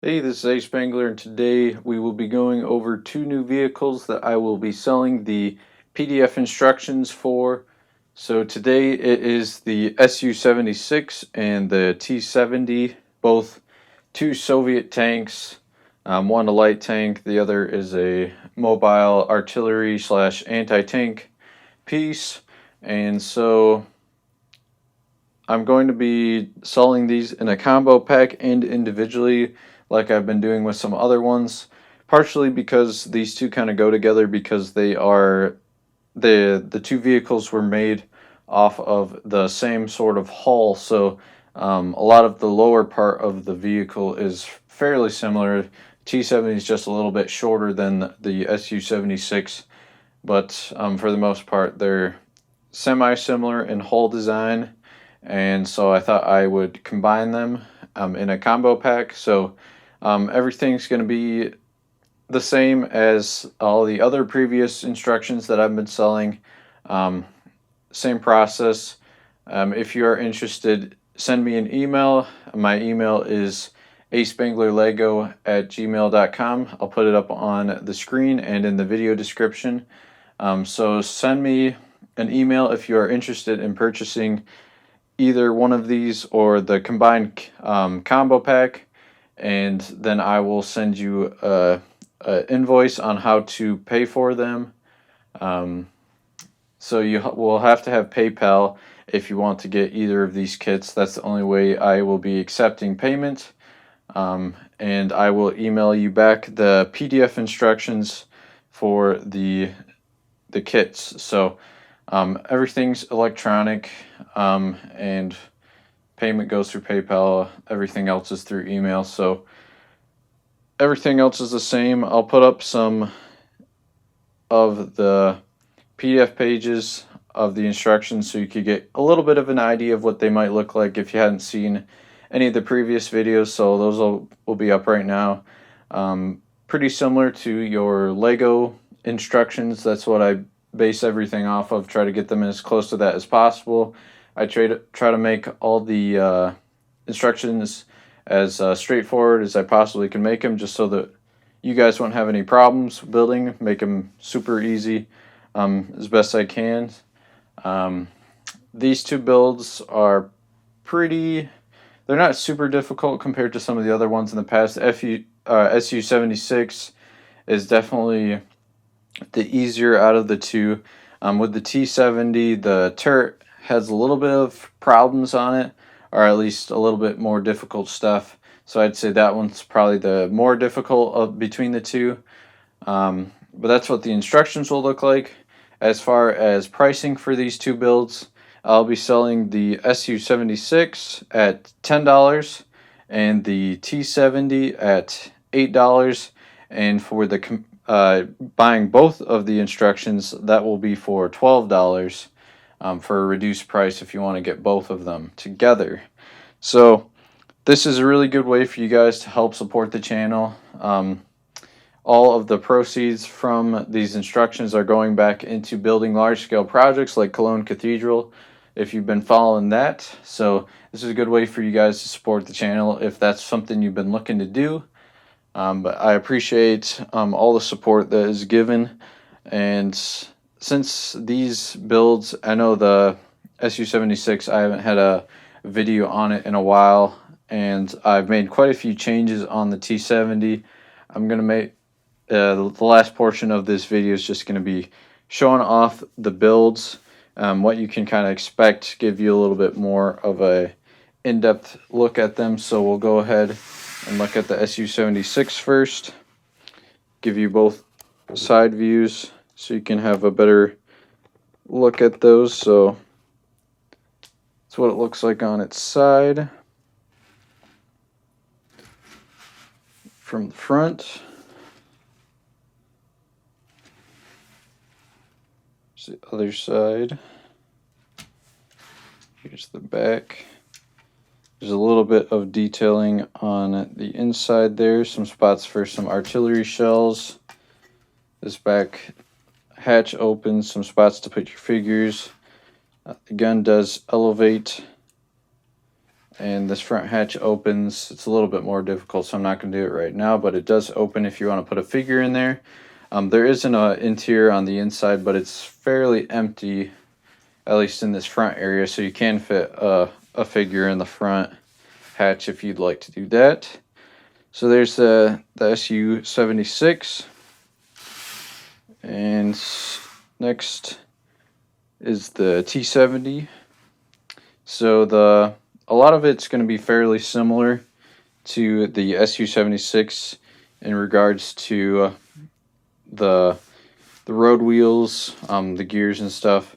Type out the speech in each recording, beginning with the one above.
Hey, this is ASpengler, and today we will be going over two new vehicles that I will be selling the PDF instructions for. So today it is the SU-76 and the T-70, both two Soviet tanks. One a light tank, the other is a mobile artillery slash anti-tank piece. And so I'm going to be selling these in a combo pack and individually, like I've been doing with some other ones, partially because these two kind of go together because they are the two vehicles were made off of the same sort of hull, so a lot of the lower part of the vehicle is fairly similar. T-70 is just a little bit shorter than the SU-76, but for the most part they're semi-similar in hull design, and so I thought I would combine them in a combo pack. So everything's going to be the same as all the other previous instructions that I've been selling. Same process. If you are interested, send me an email. My email is aspenglerlego@gmail.com. I'll put it up on the screen and in the video description. So send me an email if you are interested in purchasing either one of these or the combined combo pack, and then I will send you a invoice on how to pay for them. So you will have to have PayPal if you want to get either of these kits. That's the only way I will be accepting payment. And I will email you back the PDF instructions for the kits. So everything's electronic, and payment goes through PayPal. Everything else is through email. So everything else is the same. I'll put up some of the PDF pages of the instructions so you could get a little bit of an idea of what they might look like if you hadn't seen any of the previous videos. So those will be up right now. Pretty similar to your Lego instructions. That's what I base everything off of. Try to get them as close to that as possible. I try to make all the instructions as straightforward as I possibly can make them, just so that you guys won't have any problems building. Make them super easy as best I can. These two builds are they're not super difficult compared to some of the other ones in the past. SU-76 is definitely the easier out of the two. With the T-70, the turret has a little bit of problems on it, or at least a little bit more difficult stuff. So I'd say that one's probably the more difficult of between the two. But that's what the instructions will look like. As far as pricing for these two builds, I'll be selling the SU-76 at $10 and the T-70 at $8. And for the buying both of the instructions, that will be for $12 for a reduced price if you want to get both of them together. So this is a really good way for you guys to help support the channel. All of the proceeds from these instructions are going back into building large-scale projects like Cologne Cathedral, if you've been following that. So this is a good way for you guys to support the channel if that's something you've been looking to do. But I appreciate all the support that is given. And since these builds, I know the SU-76, I haven't had a video on it in a while, and I've made quite a few changes on the T-70. I'm going to make the last portion of this video is just going to be showing off the builds, what you can kind of expect, give you a little bit more of a in-depth look at them. So we'll go ahead and look at the SU-76 first, give you both side views so you can have a better look at those. So that's what it looks like on its side from the front. The other side. Here's the back. There's a little bit of detailing on the inside there, some spots for some artillery shells. This back hatch opens, some spots to put your figures. The gun does elevate and this front hatch opens. It's a little bit more difficult, so I'm not going to do it right now, but it does open if you want to put a figure in there. There isn't an interior on the inside, but it's fairly empty, at least in this front area, so you can fit a figure in the front hatch if you'd like to do that. So there's the SU-76, and next is the T-70. So a lot of it's going to be fairly similar to the SU-76 in regards to the road wheels, the gears and stuff,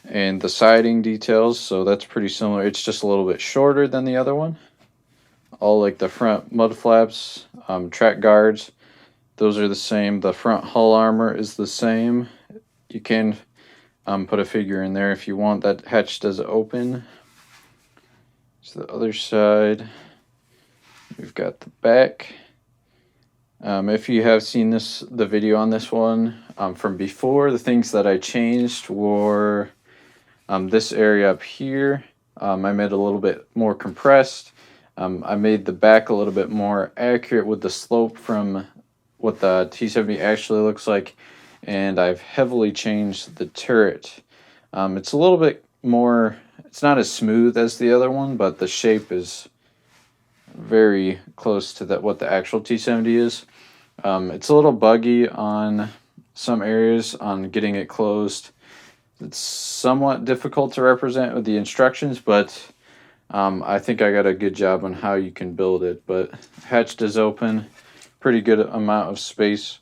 and the siding details. So that's pretty similar. It's just a little bit shorter than the other one. All like the front mud flaps, track guards, those are the same. The front hull armor is the same. You can put a figure in there if you want. That hatch does open. So the other side, we've got the back. If you have seen the video on this one from before, the things that I changed were this area up here. I made it a little bit more compressed. I made the back a little bit more accurate with the slope from what the T-70 actually looks like, and I've heavily changed the turret. It's a little bit more, it's not as smooth as the other one, but the shape is very close to what the actual T-70 is. It's a little buggy on some areas on getting it closed. It's somewhat difficult to represent with the instructions, but I think I got a good job on how you can build it. But hatch does open, pretty good amount of space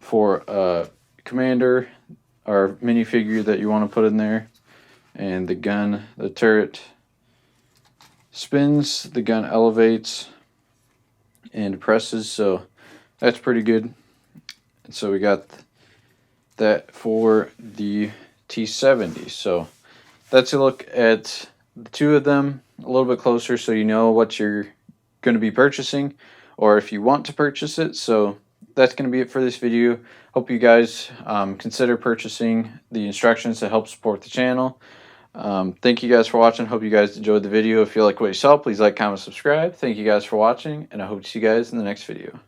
for a commander or minifigure that you want to put in there. And the gun, the turret spins, the gun elevates and presses, so that's pretty good. And so we got that for the T-70. So that's a look at the two of them a little bit closer, so you know what you're going to be purchasing, or if you want to purchase it. So that's going to be it for this video. Hope you guys consider purchasing the instructions to help support the channel. Thank you guys for watching. Hope you guys enjoyed the video. If you like what you saw, please like, comment, subscribe. Thank you guys for watching, and I hope to see you guys in the next video.